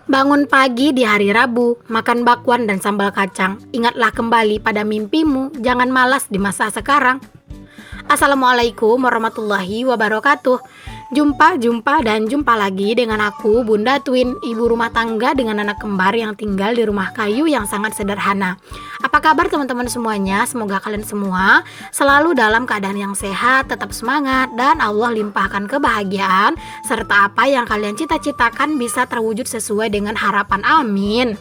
Bangun pagi di hari Rabu, makan bakwan dan sambal kacang. Ingatlah kembali pada mimpimu, jangan malas di masa sekarang. Assalamualaikum warahmatullahi wabarakatuh. Jumpa lagi dengan aku, Bunda Twin, ibu rumah tangga dengan anak kembar yang tinggal di rumah kayu yang sangat sederhana. Apa kabar teman-teman semuanya? Semoga kalian semua selalu dalam keadaan yang sehat, tetap semangat, dan Allah limpahkan kebahagiaan, serta apa yang kalian cita-citakan bisa terwujud sesuai dengan harapan. Amin.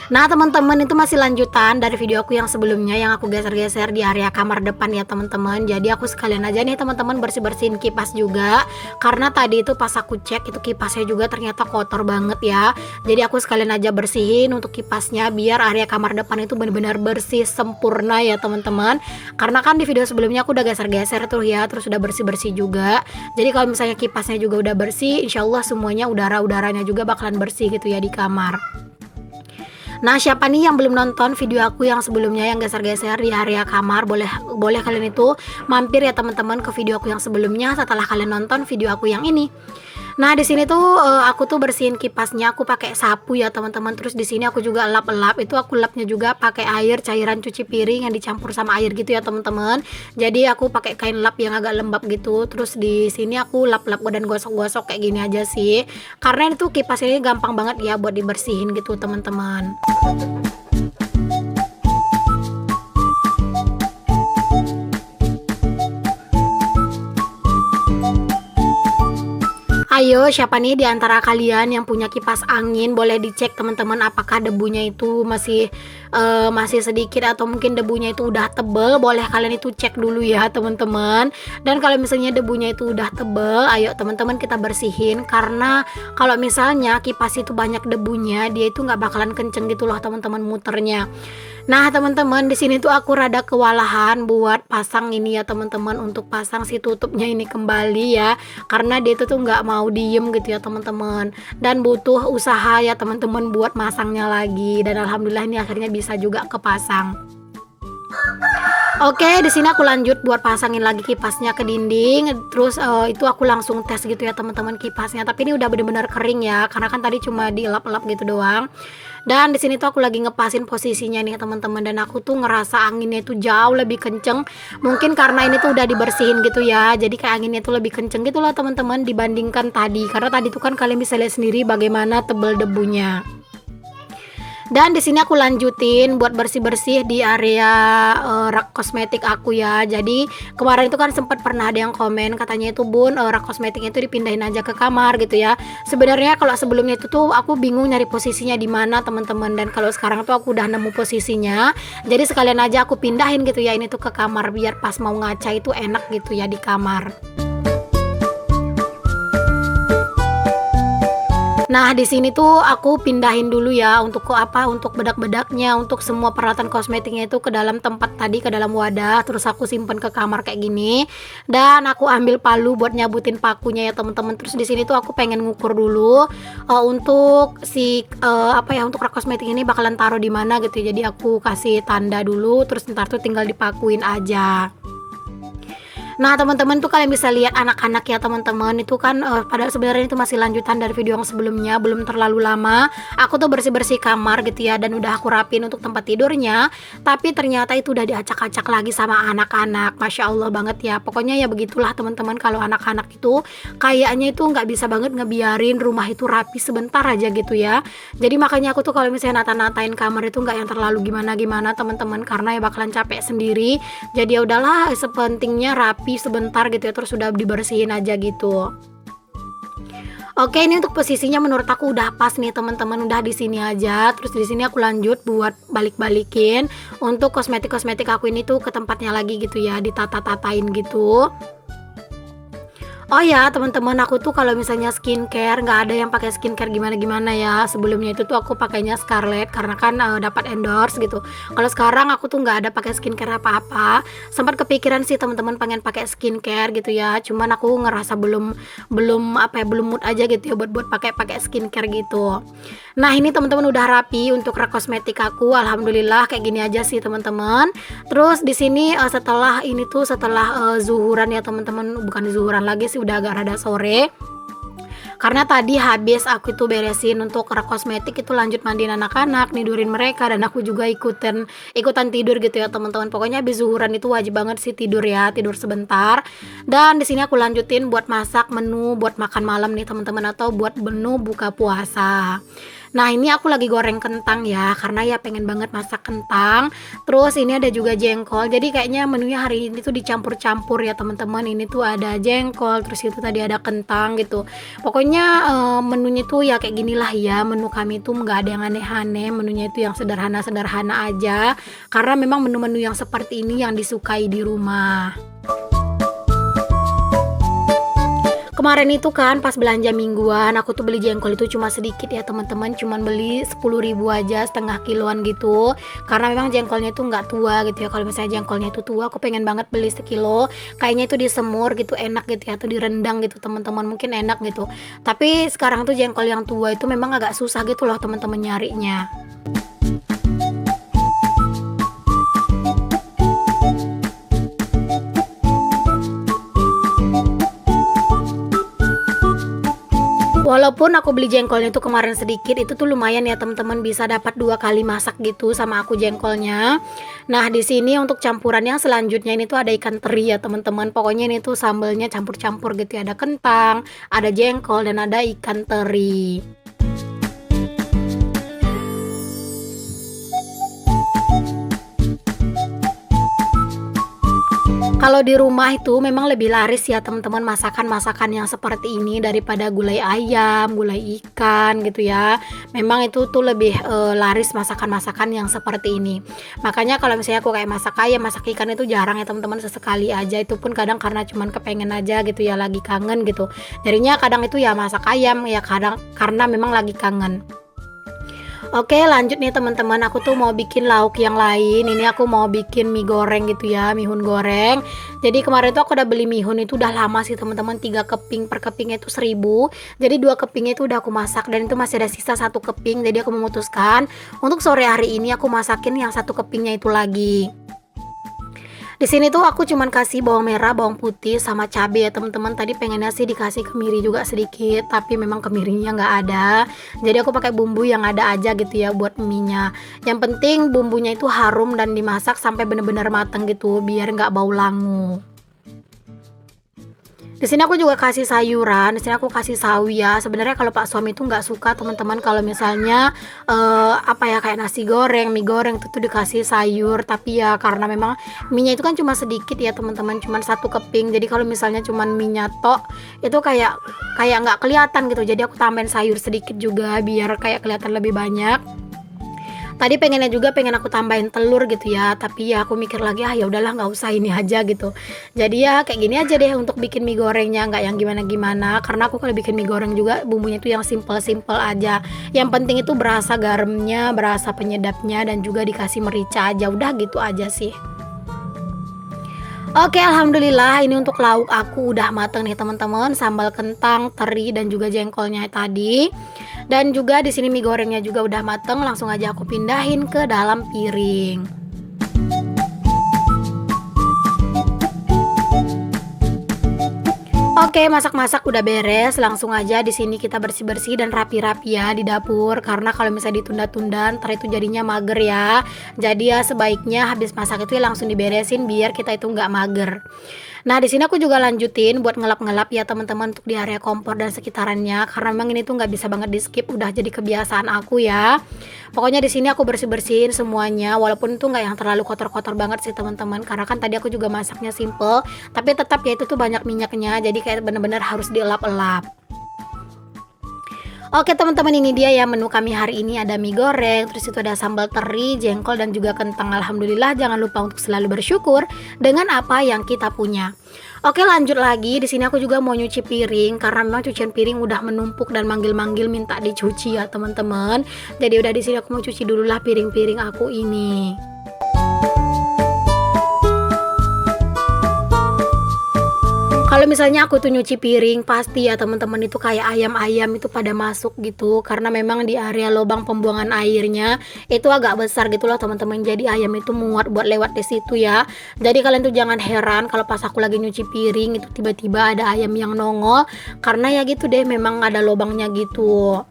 Nah teman-teman, itu masih lanjutan dari video aku yang sebelumnya yang aku geser-geser di area kamar depan ya teman-teman. Jadi aku sekalian aja nih teman-teman bersih-bersihin kipas juga, karena tadi itu pas aku cek itu kipasnya juga ternyata kotor banget ya. Jadi aku sekalian aja bersihin untuk kipasnya biar area kamar depan itu benar-benar bersih sempurna ya teman-teman. Karena kan di video sebelumnya aku udah geser-geser tuh ya, terus udah bersih-bersih juga. Jadi kalau misalnya kipasnya juga udah bersih, insya Allah semuanya udara-udaranya juga bakalan bersih gitu ya di kamar. Nah, siapa nih yang belum nonton video aku yang sebelumnya yang geser-geser di area kamar, boleh kalian itu mampir ya teman-teman ke video aku yang sebelumnya setelah kalian nonton video aku yang ini. Nah, di sini tuh aku tuh bersihin kipasnya, aku pakai sapu ya teman-teman. Terus di sini aku juga lap-lap, itu aku lapnya juga pakai air cairan cuci piring yang dicampur sama air gitu ya teman-teman. Jadi aku pakai kain lap yang agak lembab gitu. Terus di sini aku lap-lap dan gosok-gosok kayak gini aja sih. Karena itu kipas ini gampang banget ya buat dibersihin gitu teman-teman. Ayo, siapa nih di antara kalian yang punya kipas angin, boleh dicek teman-teman apakah debunya itu masih sedikit atau mungkin debunya itu udah tebel. Boleh kalian itu cek dulu ya teman-teman. Dan kalau misalnya debunya itu udah tebel, ayo teman-teman kita bersihin, karena kalau misalnya kipas itu banyak debunya, dia itu nggak bakalan kenceng gitu loh teman-teman muternya. Nah teman-teman, di sini tuh aku rada kewalahan buat pasang ini ya teman-teman, untuk pasang si tutupnya ini kembali ya, karena dia itu tuh nggak mau diem gitu ya teman-teman, dan butuh usaha ya teman-teman buat masangnya lagi. Dan alhamdulillah ini akhirnya bisa juga kepasang. Oke, di sini aku lanjut buat pasangin lagi kipasnya ke dinding. Terus itu aku langsung tes gitu ya teman-teman kipasnya. Tapi ini udah bener-bener kering ya, karena kan tadi cuma dielap-elap gitu doang. Dan di sini tuh aku lagi ngepasin posisinya nih teman-teman, dan aku tuh ngerasa anginnya itu jauh lebih kenceng. Mungkin karena ini tuh udah dibersihin gitu ya, jadi kayak anginnya tuh lebih kenceng gitu loh teman-teman dibandingkan tadi. Karena tadi tuh kan kalian bisa lihat sendiri bagaimana tebel debunya. Dan di sini aku lanjutin buat bersih-bersih di area rak kosmetik aku ya. Jadi kemarin itu kan sempat pernah ada yang komen katanya itu Bun, rak kosmetiknya itu dipindahin aja ke kamar gitu ya. Sebenarnya kalau sebelumnya itu tuh aku bingung nyari posisinya di mana teman-teman, dan kalau sekarang tuh aku udah nemu posisinya. Jadi sekalian aja aku pindahin gitu ya ini tuh ke kamar biar pas mau ngaca itu enak gitu ya di kamar. Nah, di sini tuh aku pindahin dulu ya untuk untuk bedak-bedaknya, untuk semua peralatan kosmetiknya itu ke dalam tempat tadi, ke dalam wadah, terus aku simpen ke kamar kayak gini. Dan aku ambil palu buat nyabutin pakunya ya teman-teman. Terus di sini tuh aku pengen ngukur dulu untuk untuk rak kosmetik ini bakalan taruh di mana gitu. Jadi aku kasih tanda dulu, terus ntar tuh tinggal dipakuin aja. Nah teman-teman tuh kalian bisa lihat anak-anak ya teman-teman, itu kan padahal sebenarnya itu masih lanjutan dari video yang sebelumnya, belum terlalu lama. Aku tuh bersih-bersih kamar gitu ya, dan udah aku rapin untuk tempat tidurnya. Tapi ternyata itu udah diacak-acak lagi sama anak-anak. Masya Allah banget ya. Pokoknya ya begitulah teman-teman, kalau anak-anak itu kayaknya itu nggak bisa banget ngebiarin rumah itu rapi sebentar aja gitu ya. Jadi makanya aku tuh kalau misalnya nata-natain kamar itu nggak yang terlalu gimana-gimana teman-teman, karena ya bakalan capek sendiri. Jadi ya udahlah, sepentingnya rapi sebentar gitu ya, terus sudah dibersihin aja gitu. Oke, ini untuk posisinya menurut aku udah pas nih teman-teman, udah di sini aja. Terus di sini aku lanjut buat balik-balikin untuk kosmetik-kosmetik aku ini tuh ke tempatnya lagi gitu ya, ditata-tatain gitu. Oh ya teman-teman, aku tuh kalau misalnya skincare nggak ada yang pakai skincare gimana-gimana ya. Sebelumnya itu tuh aku pakainya Scarlett karena kan dapat endorse gitu. Kalau sekarang aku tuh nggak ada pakai skincare apa-apa. Sempat kepikiran sih teman-teman pengen pakai skincare gitu ya. Cuman aku ngerasa belum mood aja gitu ya buat pakai skincare gitu. Nah ini teman-teman udah rapi untuk rak kosmetik aku. Alhamdulillah kayak gini aja sih teman-teman. Terus di sini setelah zuhuran ya teman-teman, bukan zuhuran lagi sih, udah agak rada sore. Karena tadi habis aku itu beresin untuk rak kosmetik itu lanjut mandiin anak-anak, nidurin mereka dan aku juga ikutan tidur gitu ya teman-teman. Pokoknya habis zuhuran itu wajib banget sih tidur ya, tidur sebentar. Dan di sini aku lanjutin buat masak menu buat makan malam nih teman-teman, atau buat menu buka puasa. Nah ini aku lagi goreng kentang ya, karena ya pengen banget masak kentang. Terus ini ada juga jengkol, jadi kayaknya menunya hari ini tuh dicampur-campur ya teman-teman. Ini tuh ada jengkol, terus itu tadi ada kentang gitu. Pokoknya menunya tuh ya kayak gini lah ya. Menu kami tuh nggak ada yang aneh-aneh, menunya itu yang sederhana-sederhana aja, karena memang menu-menu yang seperti ini yang disukai di rumah. Kemarin itu kan pas belanja mingguan aku tuh beli jengkol itu cuma sedikit ya teman-teman, cuman beli 10.000 aja, setengah kiloan gitu, karena memang jengkolnya itu nggak tua gitu ya. Kalau misalnya jengkolnya itu tua aku pengen banget beli sekilo, kayaknya itu disemur gitu enak gitu ya, atau direndang gitu teman-teman, mungkin enak gitu. Tapi sekarang tuh jengkol yang tua itu memang agak susah gitu loh teman-teman nyarinya. Walaupun aku beli jengkolnya itu kemarin sedikit, itu tuh lumayan ya teman-teman, bisa dapat 2 kali masak gitu sama aku jengkolnya. Nah di sini untuk campurannya selanjutnya ini tuh ada ikan teri ya teman-teman. Pokoknya ini tuh sambelnya campur-campur gitu ya, ada kentang, ada jengkol dan ada ikan teri. Kalau di rumah itu memang lebih laris ya teman-teman masakan-masakan yang seperti ini daripada gulai ayam, gulai ikan gitu ya. Memang itu tuh lebih laris masakan-masakan yang seperti ini. Makanya kalau misalnya aku kayak masak ayam, masak ikan itu jarang ya teman-teman, sesekali aja. Itu pun kadang karena cuman kepengen aja gitu ya, lagi kangen gitu. Jadinya kadang itu ya masak ayam ya, kadang karena memang lagi kangen. Oke lanjut nih teman-teman, aku tuh mau bikin lauk yang lain. Ini aku mau bikin mie goreng gitu ya, mihun goreng. Jadi kemarin tuh aku udah beli mihun itu udah lama sih teman-teman, 3 keping, per kepingnya itu 1.000. Jadi 2 kepingnya itu udah aku masak dan itu masih ada sisa 1 keping. Jadi aku memutuskan untuk sore hari ini aku masakin yang 1 kepingnya itu lagi. Di sini tuh aku cuman kasih bawang merah, bawang putih sama cabai ya teman-teman. Tadi pengennya sih dikasih kemiri juga sedikit, tapi memang kemirinya nggak ada. Jadi aku pakai bumbu yang ada aja gitu ya buat mie-nya. Yang penting bumbunya itu harum dan dimasak sampai bener-bener mateng gitu, biar nggak bau langu. Di sini aku juga kasih sayuran, di sini aku kasih sawi ya. Sebenarnya kalau Pak suami itu nggak suka teman-teman kalau misalnya apa ya kayak nasi goreng, mie goreng itu tuh dikasih sayur. Tapi ya karena memang minyak itu kan cuma sedikit ya teman-teman, cuma 1 keping. Jadi kalau misalnya cuma minyak tok itu kayak nggak kelihatan gitu. Jadi aku tambahin sayur sedikit juga biar kayak kelihatan lebih banyak. Tadi pengennya juga pengen aku tambahin telur gitu ya, tapi ya aku mikir lagi ya udahlah nggak usah ini aja gitu. Jadi ya kayak gini aja deh untuk bikin mie gorengnya, nggak yang gimana-gimana. Karena aku kalau bikin mie goreng juga bumbunya itu yang simple-simple aja. Yang penting itu berasa garamnya, berasa penyedapnya dan juga dikasih merica aja. Udah gitu aja sih. Oke, alhamdulillah ini untuk lauk aku udah mateng nih teman-teman, sambal kentang, teri dan juga jengkolnya tadi. Dan juga di sini mie gorengnya juga udah mateng, langsung aja aku pindahin ke dalam piring. Oke, masak-masak udah beres, langsung aja di sini kita bersih-bersih dan rapi-rapi ya di dapur. Karena kalau misalnya ditunda-tunda, ntar itu jadinya mager ya. Jadi ya sebaiknya habis masak itu ya langsung diberesin biar kita itu nggak mager. Nah, di sini aku juga lanjutin buat ngelap-ngelap ya teman-teman untuk di area kompor dan sekitarannya. Karena memang ini tuh nggak bisa banget di skip, udah jadi kebiasaan aku ya. Pokoknya di sini aku bersih-bersihin semuanya, walaupun itu nggak yang terlalu kotor-kotor banget sih teman-teman. Karena kan tadi aku juga masaknya simple, tapi tetap ya itu tuh banyak minyaknya. Jadi kayak bener-bener harus dielap-elap. Oke teman-teman, ini dia ya menu kami hari ini. Ada mie goreng, terus itu ada sambal teri, jengkol dan juga kentang. Alhamdulillah, jangan lupa untuk selalu bersyukur dengan apa yang kita punya. Oke lanjut lagi, di sini aku juga mau nyuci piring karena memang cucian piring udah menumpuk dan manggil-manggil minta dicuci ya teman-teman. Jadi udah di sini aku mau cuci dulu lah piring-piring aku ini. Kalau misalnya aku tuh nyuci piring, pasti ya teman-teman itu kayak ayam-ayam itu pada masuk gitu, karena memang di area lubang pembuangan airnya itu agak besar gitu loh teman-teman. Jadi ayam itu muat buat lewat di situ ya. Jadi kalian tuh jangan heran kalau pas aku lagi nyuci piring itu tiba-tiba ada ayam yang nongol, karena ya gitu deh, memang ada lubangnya gitu.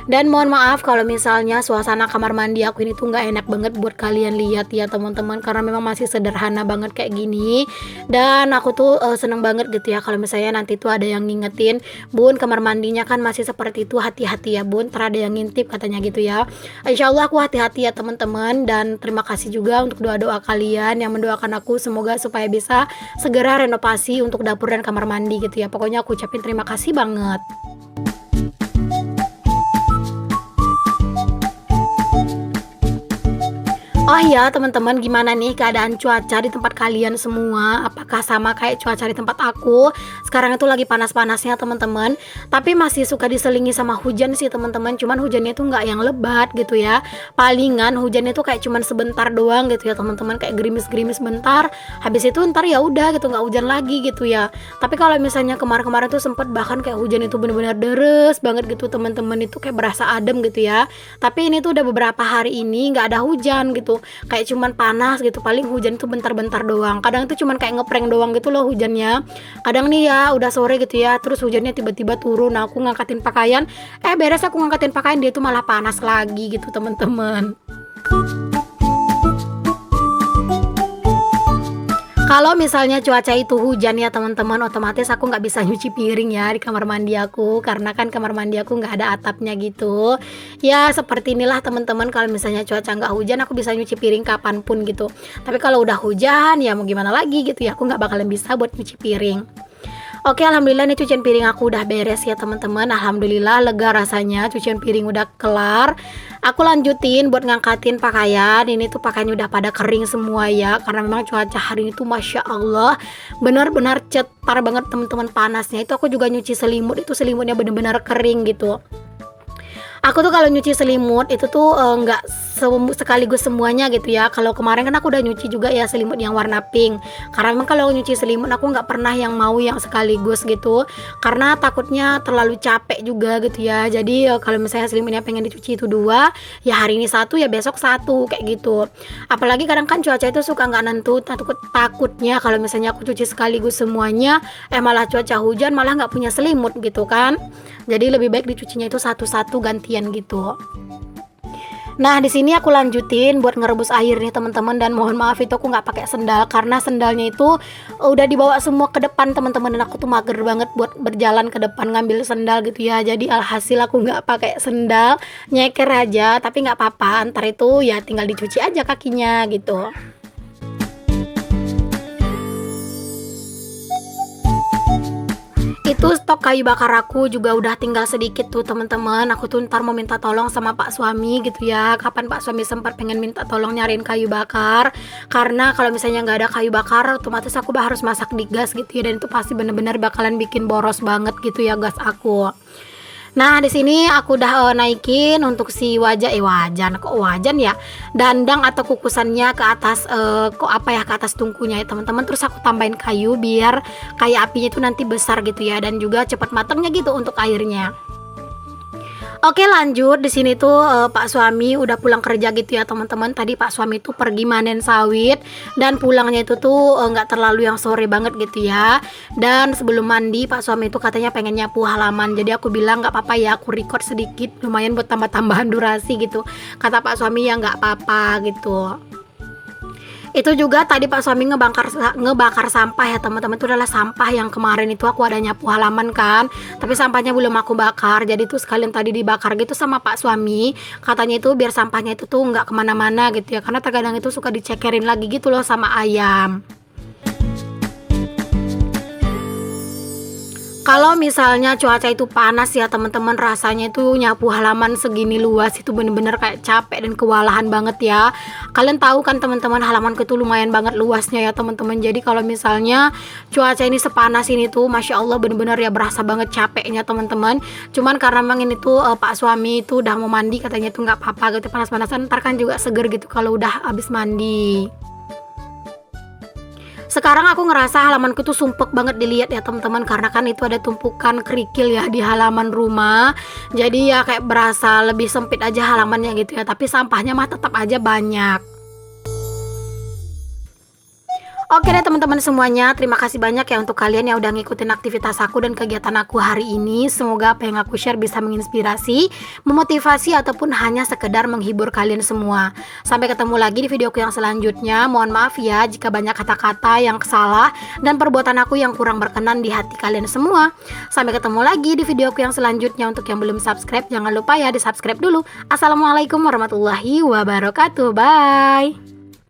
Dan mohon maaf kalau misalnya suasana kamar mandi aku ini tuh nggak enak banget buat kalian lihat ya teman-teman, karena memang masih sederhana banget kayak gini. Dan aku tuh seneng banget gitu ya kalau misalnya nanti tuh ada yang ngingetin, Bun kamar mandinya kan masih seperti itu, hati-hati ya Bun, ntar ada yang ngintip katanya gitu ya. Insya Allah aku hati-hati ya teman-teman, dan terima kasih juga untuk doa-doa kalian yang mendoakan aku semoga supaya bisa segera renovasi untuk dapur dan kamar mandi gitu ya. Pokoknya aku ucapin terima kasih banget. Oh ya teman-teman, gimana nih keadaan cuaca di tempat kalian semua? Apakah sama kayak cuaca di tempat aku? Sekarang itu lagi panas-panasnya teman-teman, tapi masih suka diselingi sama hujan sih teman-teman. Cuman hujannya itu nggak yang lebat gitu ya. Palingan hujannya itu kayak cuman sebentar doang gitu ya teman-teman, kayak gerimis-gerimis bentar. Habis itu ntar ya udah gitu, nggak hujan lagi gitu ya. Tapi kalau misalnya kemarin-kemarin tuh sempet bahkan kayak hujan itu bener-bener deres banget gitu teman-teman, itu kayak berasa adem gitu ya. Tapi ini tuh udah beberapa hari ini nggak ada hujan gitu, kayak cuman panas gitu, paling hujan itu bentar-bentar doang. Kadang itu cuman kayak ngeprank doang gitu loh hujannya. Kadang nih ya udah sore gitu ya, terus hujannya tiba-tiba turun, aku ngangkatin pakaian, beres aku ngangkatin pakaian dia tuh malah panas lagi gitu teman-teman. Kalau misalnya cuaca itu hujan ya teman-teman, otomatis aku nggak bisa nyuci piring ya di kamar mandi aku, karena kan kamar mandi aku nggak ada atapnya gitu. Ya seperti inilah teman-teman, kalau misalnya cuaca nggak hujan aku bisa nyuci piring kapanpun gitu. Tapi kalau udah hujan ya mau gimana lagi gitu ya, aku nggak bakalan bisa buat nyuci piring. Oke, alhamdulillah nih cucian piring aku udah beres ya teman-teman. Alhamdulillah lega rasanya, cucian piring udah kelar. Aku lanjutin buat ngangkatin pakaian. Ini tuh pakaiannya udah pada kering semua ya, karena memang cuaca hari ini tuh masya Allah benar-benar cetar banget teman-teman panasnya. Itu aku juga nyuci selimut, itu selimutnya benar-benar kering gitu. Aku tuh kalau nyuci selimut itu tuh nggak sekaligus semuanya gitu ya. Kalau kemarin kan aku udah nyuci juga ya selimut yang warna pink, karena memang kalau nyuci selimut aku nggak pernah yang mau yang sekaligus gitu, karena takutnya terlalu capek juga gitu ya. Jadi kalau misalnya selimutnya pengen dicuci itu dua, ya hari ini satu ya besok satu kayak gitu. Apalagi kadang kan cuaca itu suka nggak nentu, takutnya kalau misalnya aku cuci sekaligus semuanya, malah cuaca hujan malah nggak punya selimut gitu kan. Jadi lebih baik dicucinya itu satu-satu gantian gitu. Nah di sini aku lanjutin buat ngerebus air nih teman-teman, dan mohon maaf itu aku nggak pakai sendal karena sendalnya itu udah dibawa semua ke depan teman-teman, dan aku tuh mager banget buat berjalan ke depan ngambil sendal gitu ya. Jadi alhasil aku nggak pakai sendal, nyeker aja, tapi nggak apa-apa, ntar itu ya tinggal dicuci aja kakinya gitu. Itu stok kayu bakar aku juga udah tinggal sedikit tuh teman-teman. Aku tuh ntar mau minta tolong sama Pak suami gitu ya, kapan Pak suami sempat pengen minta tolong nyariin kayu bakar, karena kalau misalnya nggak ada kayu bakar otomatis aku harus masak di gas gitu ya, dan itu pasti bener-bener bakalan bikin boros banget gitu ya gas aku. Nah di sini aku udah naikin untuk si wajan ya, dandang atau kukusannya ke atas ke atas tungkunya ya teman-teman. Terus aku tambahin kayu biar kayak apinya itu nanti besar gitu ya, dan juga cepat matangnya gitu untuk airnya. Oke lanjut, di sini tuh Pak suami udah pulang kerja gitu ya teman-teman. Tadi Pak suami tuh pergi manen sawit, dan pulangnya itu tuh nggak terlalu yang sore banget gitu ya. Dan sebelum mandi Pak suami itu katanya pengen nyapu halaman. Jadi aku bilang nggak apa-apa ya, aku record sedikit lumayan buat tambah-tambahan durasi gitu. Kata Pak suami ya nggak apa-apa gitu. Itu juga tadi Pak suami ngebakar sampah ya teman-teman. Itu adalah sampah yang kemarin itu aku ada nyapu halaman kan, tapi sampahnya belum aku bakar. Jadi tuh sekalian tadi dibakar gitu sama Pak suami. Katanya itu biar sampahnya itu tuh nggak kemana-mana gitu ya, karena terkadang itu suka dicekerin lagi gitu loh sama ayam. Kalau misalnya cuaca itu panas ya teman-teman, rasanya itu nyapu halaman segini luas itu bener-bener kayak capek dan kewalahan banget ya. Kalian tahu kan teman-teman, halamanku itu lumayan banget luasnya ya teman-teman. Jadi kalau misalnya cuaca ini sepanas ini tuh masya Allah bener-bener ya berasa banget capeknya teman-teman. Cuman karena memang ini tuh Pak suami itu udah mau mandi, katanya tuh nggak apa-apa gitu panas-panasan, ntar kan juga seger gitu kalau udah habis mandi. Sekarang aku ngerasa halamanku tuh sumpek banget dilihat ya teman-teman, karena kan itu ada tumpukan kerikil ya di halaman rumah. Jadi ya kayak berasa lebih sempit aja halamannya gitu ya, tapi sampahnya mah tetap aja banyak. Oke deh teman-teman semuanya, terima kasih banyak ya untuk kalian yang udah ngikutin aktivitas aku dan kegiatan aku hari ini. Semoga apa yang aku share bisa menginspirasi, memotivasi, ataupun hanya sekedar menghibur kalian semua. Sampai ketemu lagi di videoku yang selanjutnya. Mohon maaf ya jika banyak kata-kata yang salah dan perbuatan aku yang kurang berkenan di hati kalian semua. Sampai ketemu lagi di videoku yang selanjutnya. Untuk yang belum subscribe, jangan lupa ya di subscribe dulu. Assalamualaikum warahmatullahi wabarakatuh. Bye.